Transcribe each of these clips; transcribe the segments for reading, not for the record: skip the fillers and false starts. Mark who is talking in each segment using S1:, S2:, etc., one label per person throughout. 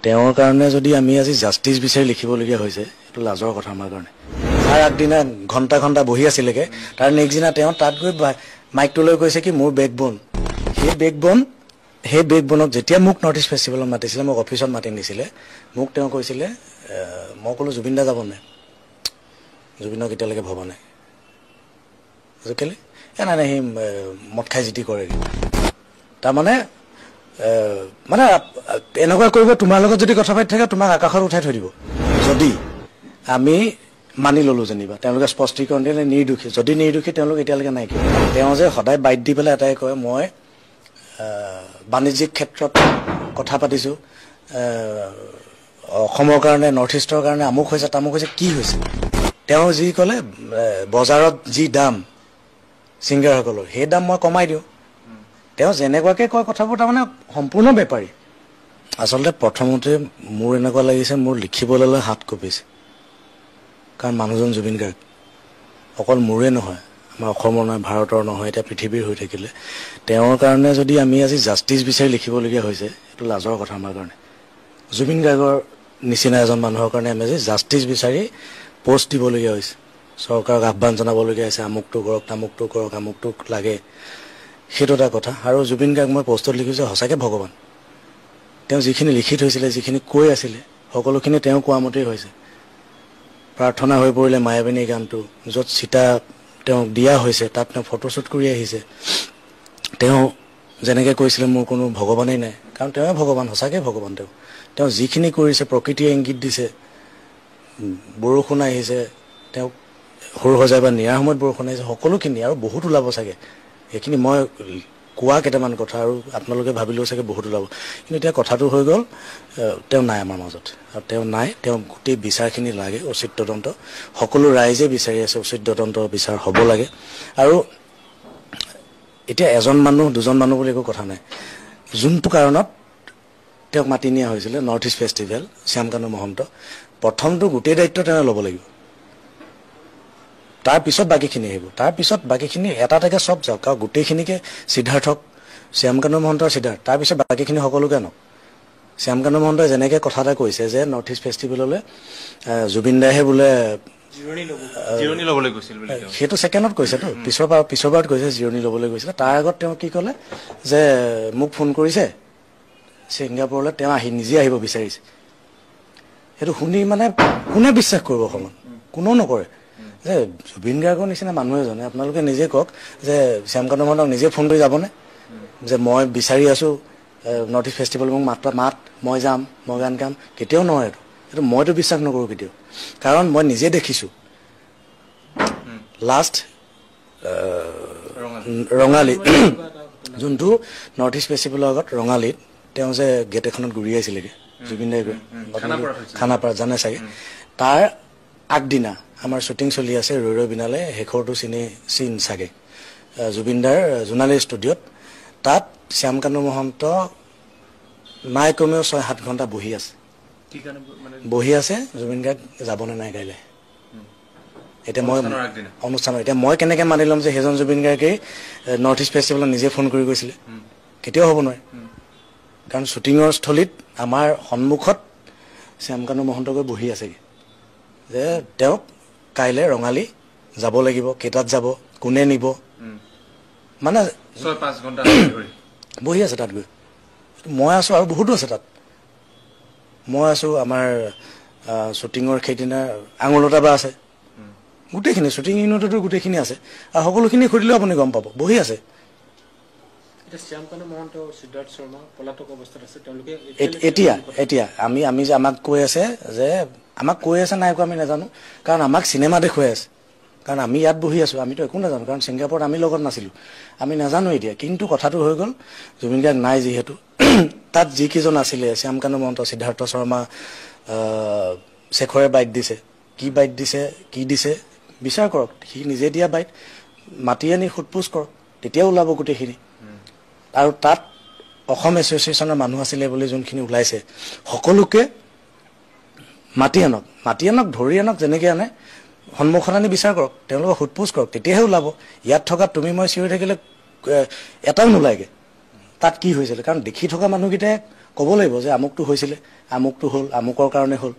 S1: তেওঁৰ কাৰণে যদি আমি আজি জাষ্টিচ বিচাৰি লিখিবলগীয়া হৈছে এইটো লাজৰ কথা আমাৰ কাৰণে তাৰ আগদিনা ঘণ্টা ঘণ্টা বহি আছিলেগে তাৰ নেক্সট দিনা তেওঁ তাত গৈ মাইকটো লৈ কৈছে কি মোৰ বেকবোন সেই বেকবোনক যেতিয়া মোক নৰ্থ ইষ্ট ফেষ্টিভেলত মাতিছিলে মোক অফিচত মাতি নিছিলে মোক তেওঁ কৈছিলে মই ক'লো জুবিন দা যাব নাই জুবিনক এতিয়ালৈকে ভবা নাই কেলে নাই নাই সি মদ খাই জিতি কৰে তাৰমানে মানে এনেকুৱা কৰিব তোমাৰ লগত যদি কথা পাতি থাকে তোমাক আকাশত উঠাই থৈ দিব যদি আমি মানি ললো যেনিবা তেওঁলোকে স্পষ্টীকৰণ দিলে নিৰ্দোষী যদি নিৰ্দোষী তেওঁলোক এতিয়ালৈকে নাই কিয় তেওঁ যে সদায় বাইট দি পেলাই এটাই কয় মই বাণিজ্যিক ক্ষেত্ৰত কথা পাতিছো অসমৰ কাৰণে নৰ্থ ইষ্টৰ কাৰণে আমুক হৈছে তামুক হৈছে কি হৈছে তেওঁ যি ক'লে বজাৰত যি দাম ছিংগাৰসকলৰ সেই দাম মই কমাই দিওঁ তেওঁ যেনেকুৱাকৈ কয় কথাবোৰ তাৰমানে সম্পূৰ্ণ বেপাৰী আচলতে প্ৰথমতে মোৰ এনেকুৱা লাগিছে মোৰ লিখিবলৈ হাত কঁপিছে কাৰণ মানুহজন জুবিন গাৰ্গ অকল মোৰে নহয় আমাৰ অসমৰ নহয় ভাৰতৰ নহয় এতিয়া পৃথিৱীৰ হৈ থাকিলে তেওঁৰ কাৰণে যদি আমি আজি জাষ্টিচ বিচাৰি লিখিবলগীয়া হৈছে এইটো লাজৰ কথা আমাৰ কাৰণে জুবিন গাৰ্গৰ নিচিনা এজন মানুহৰ কাৰণে আমি আজি জাষ্টিচ বিচাৰি পোষ্ট দিবলগীয়া হৈছে চৰকাৰক আহ্বান জনাবলগীয়া হৈছে আমুকটো কৰক তামুকটো কৰক আমুকটো লাগে সেইটো এটা কথা আৰু জুবিন গাৰ্গ মই পোষ্টত লিখিছোঁ সঁচাকৈ ভগৱান তেওঁ যিখিনি লিখি থৈছিলে যিখিনি কৈ আছিলে সকলোখিনি তেওঁ কোৱা মতেই হৈছে প্ৰাৰ্থনা হৈ পৰিলে মায়াবিনী গানটো য'ত সীতা তেওঁক দিয়া হৈছে তাত তেওঁ ফটোশ্বুট কৰি আহিছে তেওঁ যেনেকৈ কৈছিলে মোৰ কোনো ভগৱানেই নাই কাৰণ তেওঁৱে ভগৱান সঁচাকৈ ভগৱান তেওঁ যিখিনি কৰিছে প্ৰকৃতিয়ে ইংগিত দিছে বৰষুণ আহিছে তেওঁক সৰু সজাই বা নিয়াৰ সময়ত বৰষুণ আহিছে সকলোখিনি আৰু বহুত ওলাব চাগে সেইখিনি মই কোৱা কেইটামান কথা আৰু আপোনালোকে ভাবিলেও চাগে বহুত ওলাব কিন্তু এতিয়া কথাটো হৈ গ'ল তেওঁ নাই আমাৰ মাজত আৰু তেওঁ নাই তেওঁ গোটেই বিচাৰখিনি লাগে উচিত তদন্ত সকলো ৰাইজে বিচাৰি আছে উচিত তদন্ত বিচাৰ হ'ব লাগে আৰু এতিয়া এজন মানুহ দুজন মানুহ বুলি একো কথা নাই যোনটো কাৰণত তেওঁক মাতি নিয়া হৈছিলে north east festival Shyamkanu Mahanta প্ৰথমটো গোটেই দায়িত্ব তেওঁ ল'ব লাগিব তাৰপিছত বাকীখিনি আহিব তাৰপিছত বাকীখিনি এটা এটাকৈ চব যাওক কাৰণ গোটেইখিনিকে সিদ্ধাৰ্থক শ্যামকানু মহন্তৰ সিদ্ধাৰ্থ তাৰপিছত বাকীখিনি সকলোকে ন শ্যামকানু মহন্তই যেনেকৈ কথা এটা কৈছে যে নৰ্থ ইষ্ট ফেষ্টিভেললৈ জুবিন দাইহে বোলে
S2: জিৰণি ল'বলৈ গৈছিল বুলি
S1: সেইটো ছেকেণ্ডত কৈছেতো পিছৰবাৰত কৈছে জিৰণি ল'বলৈ গৈছিলে তাৰ আগত তেওঁ কি ক'লে যে মোক ফোন কৰিছে ছিংগাপুৰলৈ তেওঁ নিজে আহিব বিচাৰিছে সেইটো শুনি মানে কোনে বিশ্বাস কৰিব অসমত কোনেও নকৰে যে জুবিন গাৰ্গৰ নিচিনা মানুহ এজনে আপোনালোকে নিজে কওক যে শ্যামকানু মহন্তক নিজে ফোন কৰি যাবনে যে মই বিচাৰি আছোঁ নৰ্থ ইষ্ট ফেষ্টিভেল মোক মাত মই যাম মই গান গাম কেতিয়াও নহয় এইটো মইতো বিশ্বাস নকৰোঁ কেতিয়াও কাৰণ মই নিজে দেখিছোঁ লাষ্ট ৰঙালী যোনটো নৰ্থ ইষ্ট ফেষ্টিভেলৰ আগত ৰঙালীত তেওঁ যে গেট এখনত ঘূৰিয়াইছিলেগৈ জুবিন দাই গৈ খানাপাৰা জানে চাগে তাৰ আগদিনা আমাৰ শ্বুটিং চলি আছে ৰৈ ৰৈ বিনালে শেষৰটো চিন চাগে জুবিনদাৰ জোনালী ষ্টুডিঅ'ত তাত শ্যামকানু মহন্ত নাই কমেও 6-7 ঘণ্টা বহি আছে জুবিন গাৰ্গ যাবনে নাই কাইলৈ এতিয়া মই অনুষ্ঠানৰ এতিয়া মই কেনেকৈ মানি ল'ম যে সেইজন জুবিন গাৰ্গেই নৰ্থ ইষ্ট ফেষ্টিভেলত নিজে ফোন কৰি গৈছিলে কেতিয়াও হ'ব নোৱাৰে কাৰণ শ্বুটিঙৰ স্থলীত আমাৰ সন্মুখত শ্যামকানু মহন্ত গৈ বহি আছেগৈ যে তেওঁক কাইলৈ ৰঙালী যাব লাগিব কেইটাত যাব কোনে নিব মানে
S2: 6-5 ঘণ্টা
S1: বহি আছে তাত গৈ মই আছোঁ আৰু বহুতো আছে তাত মই আছোঁ আমাৰ শ্বুটিঙৰ সেইদিনা আঙুলতা বা আছে গোটেইখিনি শ্বুটিং ইউনিটতো গোটেইখিনি আছে আৰু সকলোখিনি সুধিলেও আপুনি গম পাব বহি আছে এতিয়া আমি যে আমাক কৈ আছে যে নাই কোৱা আমি নাজানো কাৰণ আমাক চিনেমা দেখুৱাই আছে কাৰণ আমি ইয়াত বহি আছোঁ আমিতো একো নাজানো কাৰণ ছিংগাপুৰত আমি লগত নাছিলোঁ আমি নাজানো এতিয়া কিন্তু কথাটো হৈ গ'ল জুবিন গাৰ্গ নাই যিহেতু তাত যিকেইজন আছিলে শ্যামকানু মহন্ত সিদ্ধাৰ্থ শৰ্মা শেখৰে বাইট দিছে কি দিছে বিচাৰ কৰক সি নিজে দিয়া বাইট মাতি আনি সোধপোছ কৰক তেতিয়া ওলাব গোটেইখিনি আৰু তাত অসম এছ'চিয়েশ্যনৰ মানুহ আছিলে বুলি যোনখিনি ওলাইছে সকলোকে মাতি আনক ধৰি আনক যেনেকৈ আনে সন্মুখত আনি বিচাৰ কৰক তেওঁলোকক সোধপোছ কৰক তেতিয়াহে ওলাব ইয়াত থকা তুমি মই চিঞৰি থাকিলে এটাও নোলায়গৈ তাত কি হৈছিলে, কাৰণ দেখি থকা মানুহকেইটাই ক'ব লাগিব যে আমুকটো হৈছিলে, আমুকটো হ'ল, আমুকৰ কাৰণে হ'ল,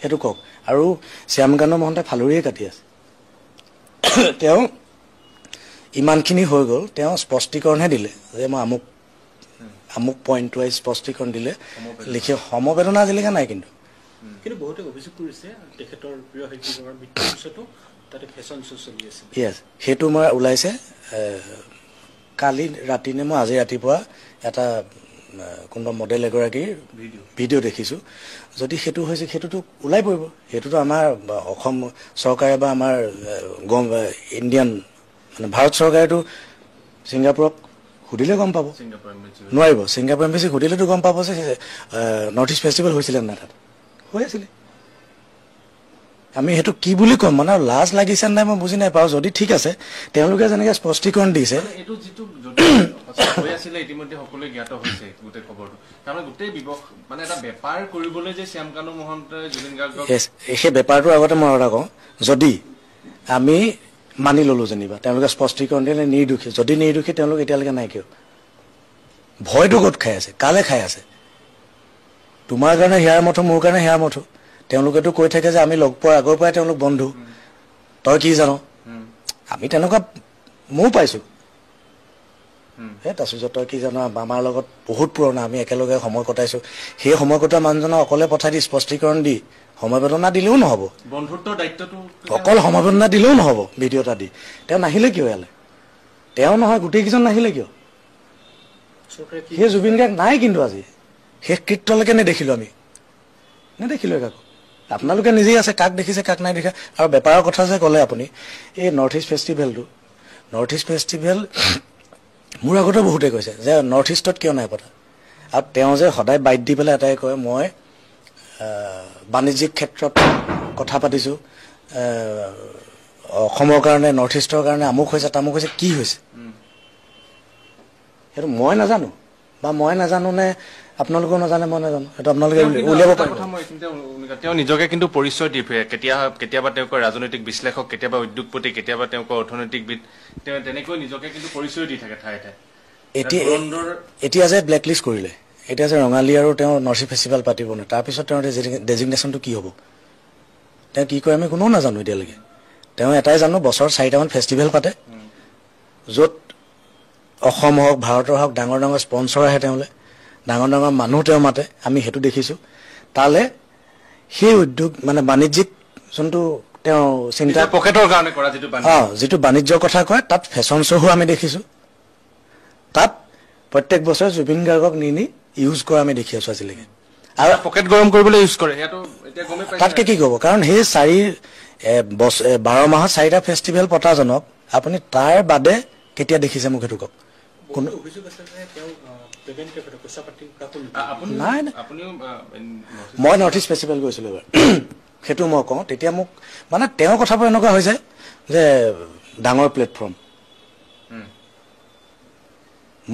S1: সেইটো কওক। আৰু শ্যামকান্ত মহন্তে ফালৰিয়ে কাটি আছে। তেওঁ ইমানখিনি হৈ গ'ল, তেওঁ স্পষ্টীকৰণহে দিলে যে মই আমুক পইণ্ট ৱাইজ স্পষ্টীকৰণ দিলে, লিখি সমবেদনা আজিলৈকে নাই। কিন্তু
S3: বহুতে অভিযোগ কৰিছে তেখেতৰ প্ৰিয় শিল্পীজনৰ মৃত্যুৰ পিছতো তাতে ফেশ্বন শ্ব' চলি আছে।
S1: য়েছ, সেইটো মই ওলাইছে কালি ৰাতি নে মই আজি ৰাতিপুৱা এটা কোনোবা মডেল এগৰাকীৰ ভিডিঅ' দেখিছোঁ। যদি সেইটো হৈছে সেইটোতো ওলাই পৰিব, সেইটোতো আমাৰ অসম চৰকাৰে বা আমাৰ ইণ্ডিয়ান মানে ভাৰত চৰকাৰেতো ছিংগাপুৰক সুধিলে গম পাব নোৱাৰিব। ছিংগাপুৰ এম্বেচিক সুধিলেতো গম পাব যে নৰ্থ ইষ্ট ফেষ্টিভেল হৈছিলে নাই, তাত হৈ আছিলে। আমি সেইটো কি বুলি ক'ম মানে লাজ লাগিছে নাই মই বুজি নাপাওঁ। যদি ঠিক আছে তেওঁলোকে যেনেকে স্পষ্টীকৰণ দিছে,
S2: এইটো যিটো হৈ আছিলে ইতিমধ্যে সকলোৱে জ্ঞাত হৈছে গোটেই খবৰটো, তাৰমানে গোটেই মানে এটা বেপাৰ কৰিবলৈ যে শ্যামকান্ত মহন্তই জুবিন গাৰ্গক,
S1: সেই বেপাৰটোৰ আগতে মই এটা কওঁ, যদি আমি মানি ললো যেনিবা তেওঁলোকে স্পষ্টীকৰণ দিলে নিৰ্দোষী, যদি নিৰ্দোষী তেওঁলোক এতিয়ালৈকে নাই কিয়? ভয়টো ক'ত খাই আছে, কালে খাই আছে? তোমাৰ কাৰণে হিয়াৰ মঠো, মোৰ কাৰণে হিয়াৰ মঠো। তেওঁলোকেতো কৈ থাকে যে আমি লগ পোৱাৰ আগৰ পৰাই তেওঁলোক বন্ধু, তই কি জানো? আমি তেনেকুৱা ময়ো পাইছো। তাৰপিছত তই কি জানো, আমাৰ লগত বহুত পুৰণা, আমি একেলগে সময় কটাইছো। সেই সময় কটোৱা মানুহজনক অকলে পঠাই দি স্পষ্টীকৰণ দি সমবেদনা দিলেও নহ'ব,
S2: বন্ধুত্বৰ দায়িত্বটো
S1: অকল সমবেদনা দিলেও নহ'ব। ভিডিঅ' এটা দি তেওঁ নাহিলে কিয় ইয়ালৈ? তেওঁ নহয় গোটেইকেইজন নাহিলে কিয়? সেই জুবিন গাৰ্গ নাই কিন্তু আজি শেষ কৃত্যলৈকে নেদেখিলোঁ, আমি নেদেখিলোঁ কাকো। আপোনালোকে নিজেই আছে, কাক দেখিছে কাক নাই দেখা। আৰু বেপাৰৰ কথা যে ক'লে আপুনি, এই নৰ্থ ইষ্ট ফেষ্টিভেলটো, নৰ্থ ইষ্ট ফেষ্টিভেল মোৰ আগতে বহুতে কৈছে যে নৰ্থ ইষ্টত কিয় নাই পতা। আৰু তেওঁ যে সদায় বাইট দি পেলাই এটাই কয়, মই বাণিজ্যিক ক্ষেত্ৰত কথা পাতিছোঁ, অসমৰ কাৰণে নৰ্থ ইষ্টৰ কাৰণে আমুক হৈছে তামুক হৈছে। কি হৈছে সেইটো মই নাজানো, বা মই নাজানো নে আপোনালোকেও নাজানে, মই নাজানো। সেইটো আপোনালোকে উলিয়াব পাৰিব।
S2: তেওঁ নিজকে কিন্তু পৰিচয় দি ফুৰে, কেতিয়াবা তেওঁ কয় ৰাজনৈতিক বিশ্লেষক, কেতিয়াবা উদ্যোগপতি, কেতিয়াবা তেওঁ কয় অৰ্থনৈতিকবিদ। তেওঁ তেনেকৈ নিজকে কিন্তু পৰিচয় দি থাকে ঠায়ে ঠায়ে।
S1: এতিয়া যে ব্লেকলিষ্ট কৰিলে, এতিয়া যে ৰঙালী আৰু তেওঁ নৰ্থ ইষ্ট ফেষ্টিভেল পাতিব নে, তাৰপিছত তেওঁৰ ডেজিগনেশ্যনটো কি হ'ব, তেওঁ কি কয় আমি কোনেও নাজানো এতিয়ালৈকে। তেওঁ এটাই জানো, বছৰত 4টামান ফেষ্টিভেল পাতে, য'ত অসম হওক ভাৰতৰ হওক ডাঙৰ ডাঙৰ স্পনচৰ আহে, তেওঁলৈ ডাঙৰ ডাঙৰ মানুহ তেওঁ মাতে, আমি সেইটো দেখিছোঁ। তালে সেই উদ্যোগ মানে বাণিজ্যিক যোনটো তেওঁ চিন্তা,
S2: পকেটৰ কাৰণে কৰা
S1: যিটো বাণিজ্যৰ কথা কয়, তাত ফেশ্বন শ্ব'ও আমি দেখিছোঁ। তাত প্ৰত্যেক বছৰে জুবিন গাৰ্গক নি ইউজ কৰা আমি দেখি আছোঁ আজিলৈকে। আৰু
S2: পকেট গৰম কৰিবলৈ ইউজ কৰে,
S1: তাতকে কি ক'ব? কাৰণ সেই 12 মাহত 4টা ফেষ্টিভেল পতাজনক আপুনি তাৰ বাদে কেতিয়া দেখিছে মোক সেইটো কওক। নাই, মই নৰ্থ ইষ্ট ফেষ্টিভেল গৈছিলোঁ এবাৰ, সেইটো মই কওঁ। তেতিয়া মোক মানে তেওঁৰ কথাবোৰ এনেকুৱা হৈ যায় যে ডাঙৰ প্লেটফৰ্ম,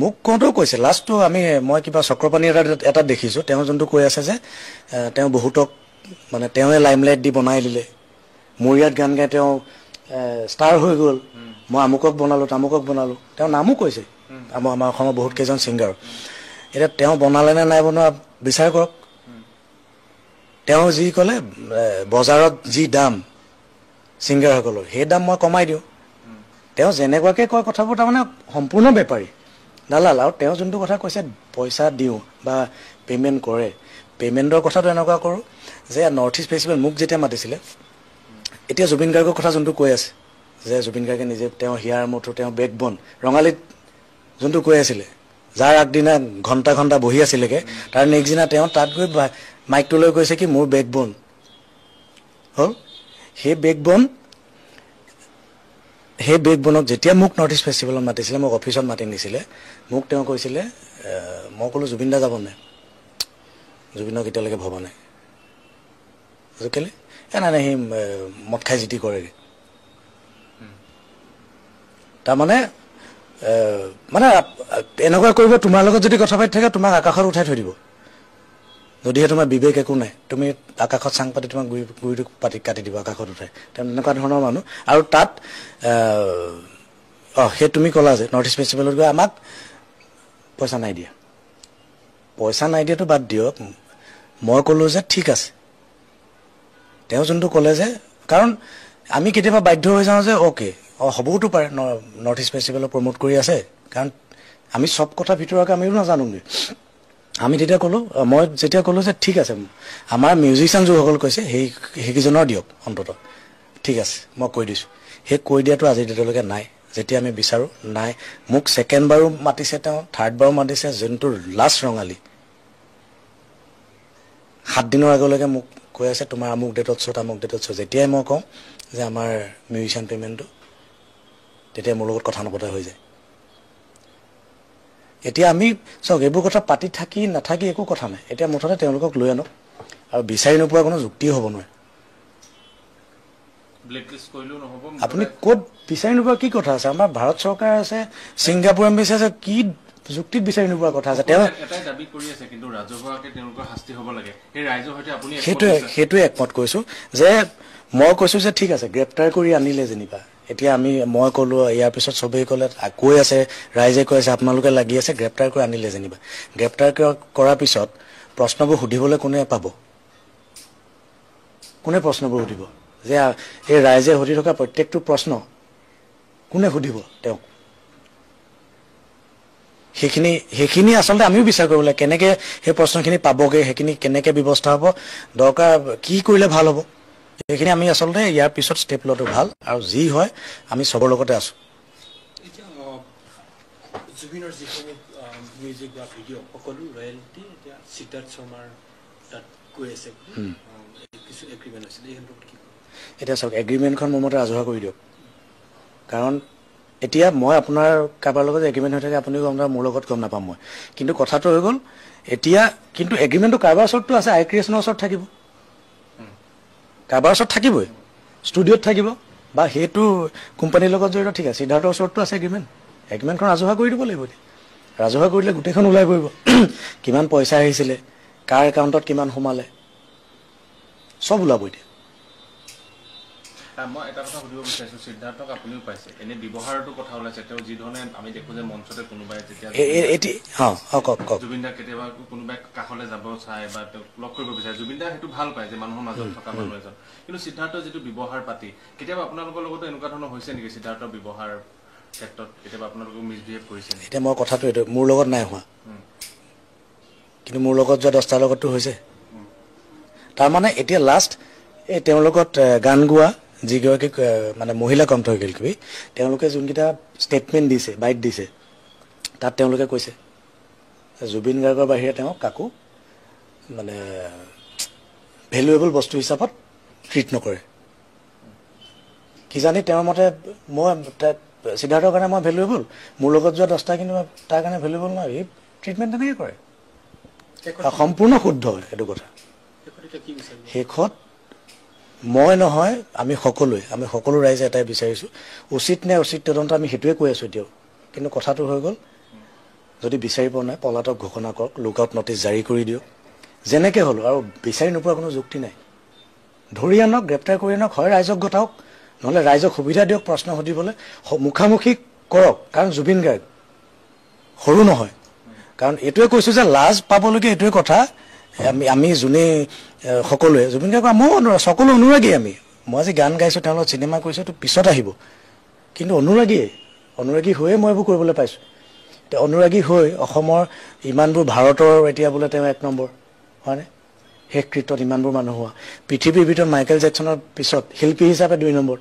S1: মোক কওঁতেও কৈছে লাষ্টটো মই কিবা চক্ৰপাণী এটা দেখিছোঁ, তেওঁ যোনটো কৈ আছে যে তেওঁ বহুতক মানে তেওঁৱে লাইমলাইট দি বনাই দিলে, মোৰ ইয়াত গান গাই তেওঁ ষ্টাৰ হৈ গ'ল, মই আমুকক বনালোঁ তামুকক বনালোঁ। তেওঁ নামো কৈছে আমাৰ অসমৰ বহুত কেইজন ছিংগাৰ। এতিয়া তেওঁ বনালে নে নাই বনোৱা বিচাৰ কৰক। তেওঁ যি ক'লে বজাৰত যি দাম ছিংগাৰসকলৰ, সেই দাম মই কমাই দিওঁ। তেওঁ যেনেকুৱাকৈ কয় কথাবোৰ তাৰমানে সম্পূৰ্ণ বেপাৰী, দালাল। আৰু তেওঁ যোনটো কথা কৈছে পইচা দিওঁ বা পে'মেণ্ট কৰে, পে'মেণ্টৰ কথাটো এনেকুৱা কৰোঁ যে নৰ্থ ইষ্ট ফেষ্টিভেল মোক যেতিয়া মাতিছিলে, এতিয়া জুবিন গাৰ্গৰ কথা যোনটো কৈ আছে যে জুবিন গাৰ্গে নিজে তেওঁ হিয়াৰ মঠো, তেওঁ বেকবন, ৰঙালীত যোনটো কৈ আছিলে, যাৰ আগদিনা ঘণ্টা ঘণ্টা বহি আছিলেগৈ, তাৰ নেক্সট দিনা তেওঁ তাত গৈ মাইকটো লৈ কৈছে কি মোৰ বেকবন হ'ল। সেই বেকবনক যেতিয়া মোক নৰ্থ ইষ্ট ফেষ্টিভেলত মাতিছিলে, মোক অফিচত মাতি নিছিলে, মোক তেওঁ কৈছিলে, মই ক'লোঁ জুবিন দা যাব নাই, জুবিনক এতিয়ালৈকে ভবা নাই। কেলে? নাই সি মদ খাই জিতি কৰেগৈ। তাৰমানে মানে এনেকুৱা কৰিব, তোমাৰ লগত যদি কথা পাতি থাকে তোমাক আকাশত উঠাই থৈ দিব, যদিহে তোমাৰ বিবেক একো নাই, তুমি আকাশত চাং পাতি তোমাক গুৰিটো কাটি দিব আকাশত উঠাই। তেনেকুৱা ধৰণৰ মানুহ। আৰু তাত সেই তুমি ক'লা যে নৰ্থ ইষ্ট ফেষ্টিভেলত গৈ আমাক পইচা নাই দিয়া। পইচা নাই দিয়াটো বাদ দিয়ক, মই ক'লো যে ঠিক আছে। তেওঁ যোনটো ক'লে যে, কাৰণ আমি কেতিয়াবা বাধ্য হৈ যাওঁ যে অ'কে হ'বওতো পাৰে, নৰ্থ ইষ্ট ফেষ্টিভেলত প্ৰমোট কৰি আছে, কাৰণ আমি চব কথা ভিতৰুৱাকৈ আমিও নাজানোগৈ। আমি তেতিয়া ক'লোঁ, মই যেতিয়া ক'লোঁ যে ঠিক আছে, আমাৰ মিউজিচিয়ান যোনসকল কৈছে সেইকেইজনৰ দিয়ক অন্ততঃ, ঠিক আছে মই কৈ দিছোঁ। সেই কৈ দিয়াটো আজিৰ ডেটলৈকে নাই। যেতিয়া আমি বিচাৰোঁ নাই। মোক ছেকেণ্ড বাৰো মাতিছে, তেওঁ থাৰ্ড বাৰো মাতিছে, যোনটো লাষ্ট ৰঙালী 7 দিনৰ আগলৈকে মোক কৈ আছে তোমাৰ আমুক ডেটত চ' তামুক ডেটত চ'। যেতিয়াই মই কওঁ যে আমাৰ মিউজিচিয়ান পে'মেণ্টটো, তেতিয়া মোৰ লগত কথা নপতা হৈ যায়। এতিয়া আমি চাওক, এইবোৰ কথা পাতি থাকি নাথাকি একো কথা নাই। এতিয়া মুঠতে তেওঁলোকক লৈ আনক, আৰু বিচাৰি নোপোৱা কোনো যুক্তি হ'ব নোৱাৰে। আপুনি ক'ত বিচাৰি নোপোৱা কি কথা আছে? আমাৰ ভাৰত চৰকাৰ আছে, ছিংগাপুৰ এম্বেচি আছে, কি যুক্তিত বিচাৰি নোপোৱা কথা আছে? তেওঁ সেইটোৱে একমত কৈছো যে, মই কৈছো যে ঠিক আছে গ্ৰেপ্তাৰ কৰি আনিলে যেনিবা। এতিয়া মই ক'লো, ইয়াৰ পিছত চবেই ক'লে, কৈ আছে ৰাইজে কৈ আছে আপোনালোকে লাগি আছে, গ্ৰেপ্তাৰ কৰি আনিলে যেনিবা। গ্ৰেপ্তাৰ কৰাৰ পিছত প্ৰশ্নবোৰ সুধিবলৈ কোনে পাব? কোনে প্ৰশ্নবোৰ সুধিব? যে এই ৰাইজে সুধি থকা প্ৰত্যেকটো প্ৰশ্ন কোনে সুধিব তেওঁক? সেইখিনি আচলতে আমিও বিচাৰ কৰিব লাগে, কেনেকে সেই প্ৰশ্নখিনি পাবগৈ, সেইখিনি কেনেকে ব্যৱস্থা হ'ব, দৰকাৰ কি কৰিলে ভাল হ'ব, সেইখিনি আমি আচলতে ইয়াৰ পিছত ষ্টেপ লোৱাটো ভাল। আৰু যি হয় আমি চবৰ লগতে আছো।
S3: জুবিনৰ যিসমূহ মিউজিক বা ভিডিঅ' সকলো ৰয়েলিটি এতিয়া সিদ্ধাৰ্থ শৰ্মাৰ তাত গৈ আছে, কিছু এগ্ৰিমেণ্ট আছিল, এই ক্ষেত্ৰত কি?
S1: এতিয়া চাওক, এগ্ৰিমেণ্টখন মোৰ মতে ৰাজহুৱা কৰি দিয়ক। কাৰণ এতিয়া মই আপোনাৰ কাৰোবাৰ লগত এগ্ৰিমেণ্ট হৈ থাকে, আপুনিও গম নাপাব, মোৰ লগত গম নাপাম মই। কিন্তু কথাটো হৈ গ'ল এতিয়া, কিন্তু এগ্ৰিমেণ্টটো কাৰোবাৰ ওচৰততো আছে, আই ক্ৰিয়েশ্যনৰ ওচৰত থাকিব, কাৰোবাৰ ওচৰত থাকিবই, ষ্টুডিঅ'ত থাকিব, বা সেইটো কোম্পানীৰ লগত জড়িত, ঠিক আছে। সিদ্ধাৰ্থৰ ওচৰততো আছে এগ্ৰিমেণ্টখন ৰাজহুৱা কৰি দিব লাগিব। এতিয়া ৰাজহুৱা কৰি দিলে গোটেইখন ওলাই পৰিব, কিমান পইচা আহিছিলে, কাৰ একাউণ্টত কিমান সোমালে, চব ওলাব। এতিয়া
S2: মই এটা কথা সুধিব বিচাৰিছো, সিদ্ধাৰ্থক আপুনিও পাইছে, এনে ব্যৱহাৰটো কথা ওলাইছে, তেওঁ যি ধৰণে আমি দেখো যে মঞ্চতে কোনোবাই যেতিয়া জুবিন দাক কেতিয়াবা কোনোবাই কাষলৈ যাব চাই বা তেওঁক লগ কৰিব বিচাৰে, জুবিন দা সেইটো ভাল পায় যে মানুহৰ মাজত থকা মানুহ এজন। কিন্তু সিদ্ধাৰ্থৰ যিটো ব্যৱহাৰ পাতি, কেতিয়াবা আপোনালোকৰ লগতো এনেকুৱা ধৰণৰ হৈছে নেকি? সিদ্ধাৰ্থৰ ব্যৱহাৰ ক্ষেত্ৰত কেতিয়াবা আপোনালোকক মিছবিহেভ কৰিছে?
S1: এতিয়া মই কথাটো এইটো, মোৰ লগত নাই হোৱা, কিন্তু মোৰ লগত যোৱা 10টাৰ লগততো হৈছে। তাৰমানে এতিয়া লাষ্ট এই তেওঁৰ লগত গান গোৱা যিগৰাকী মানে মহিলা কণ্ঠশিল্পী, তেওঁলোকে যোনকেইটা ষ্টেটমেণ্ট দিছে, বাইট দিছে, তাত তেওঁলোকে কৈছে জুবিন গাৰ্গৰ বাহিৰে তেওঁ কাকো মানে ভেলুৱেবল বস্তু হিচাপত ট্ৰিট নকৰে। কিজানি তেওঁৰ মতে মই সিদ্ধাৰ্থৰ কাৰণে মই ভেলুৱেবল, মোৰ লগত যোৱা 10টা কিন্তু তাৰ কাৰণে ভেলুৱেবল নহয়, এই ট্ৰিটমেণ্ট তেনেকৈ কৰে। সম্পূৰ্ণ শুদ্ধ এইটো কথা। শেষত মই নহয়, আমি সকলো ৰাইজে এটাই বিচাৰিছোঁ, উচিত নে উচিত তদন্ত আমি সেইটোৱে কৈ আছোঁ এতিয়াও। কিন্তু কথাটো হৈ গ'ল, যদি বিচাৰি পোৱা নাই পলাতক ঘোষণা কৰক, লুকআউট নটিচ জাৰি কৰি দিয়ক, যেনেকৈ হ'লো। আৰু বিচাৰি নোপোৱা কোনো যুক্তি নাই, ধৰি আনক, গ্ৰেপ্তাৰ কৰি আনক, হয় ৰাইজক গতাওক, নহ'লে ৰাইজক সুবিধা দিয়ক প্ৰশ্ন সুধিবলৈ, মুখামুখি কৰক। কাৰণ জুবিন গাৰ্গ সৰু নহয়। কাৰণ এইটোৱে কৈছোঁ যে লাজ পাবলগীয়া এইটোৱে কথা, আমি যোনেই সকলোৱে জুবিন গাৰ্গক ময়ো সকলো অনুৰাগী। মই আজি গান গাইছোঁ, তেওঁ লগত চিনেমা কৰিছোঁ, এইটো পিছত আহিব, কিন্তু অনুৰাগী হৈয়ে মই এইবোৰ কৰিবলৈ পাইছোঁ। অনুৰাগী হৈ অসমৰ ইমানবোৰ, ভাৰতৰ এতিয়া বোলে তেওঁ 1 নম্বৰ হয়নে, শেষকৃত্যত ইমানবোৰ মানুহ হোৱা, পৃথিৱীৰ ভিতৰত মাইকেল জেকচনৰ পিছত শিল্পী হিচাপে 2 নম্বৰ,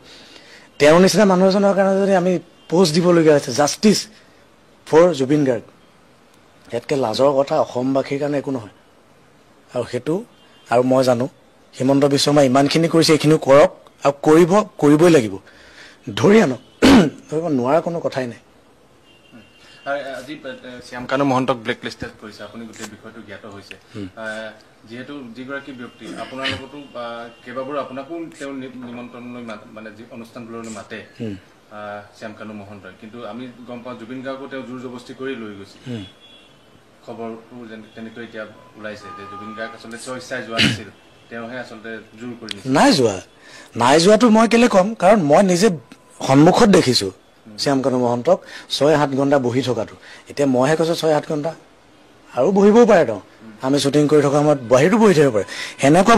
S1: তেওঁৰ নিচিনা মানুহ এজনৰ কাৰণে যদি আমি পোষ্ট দিবলগীয়া হৈছে, জাষ্টিছ ফৰ জুবিন গাৰ্গ, ইয়াতকৈ লাজৰ কথা অসমবাসীৰ কাৰণে একো নহয়। আৰু সেইটো, আৰু মই জানো হিমন্ত বিশ্ব শৰ্মাই ইমানখিনি কৰিছে, এইখিনিও কৰক, আৰু কৰিবই লাগিব, ধৰি আনক, ধৰিব নোৱাৰা কোনো কথাই নাই।
S2: আজি শ্যামকানু মহন্তক ব্লেক লিষ্টেড কৰিছে, আপুনি গোটেই বিষয়টো জ্ঞাত হৈছে। যিহেতু যিগৰাকী ব্যক্তি আপোনাৰ লগতো কেইবাবাৰো আপোনাকো তেওঁ নিমন্ত্ৰণলৈ মানে অনুষ্ঠানবোৰলৈ মাতে শ্যামকানু মহন্তই, কিন্তু আমি গম পাওঁ জুবিন গাৰ্গকো তেওঁ জোৰ জবস্তি কৰি লৈ গৈছিল। খবৰটো তেনেকৈ এতিয়া ওলাইছে যে জুবিন গাৰ্গ আচলতে স্বইচ্ছাই যোৱা নাছিল, তেওঁহে আচলতে জোৰ কৰি
S1: নাই যোৱাটো মই কেলে ক'ম, কাৰণ মই নিজে সন্মুখত দেখিছোঁ শ্যামকানু মহন্তক 6-7 ঘণ্টা বহি থকাটো। এতিয়া মইহে কৈছোঁ 6-7 ঘণ্টা, আৰু বহিবও পাৰে তেওঁ আমি শ্বুটিং কৰি থকা সময়ত বাহিৰতো বহি থাকিব পাৰে সেনেকুৱা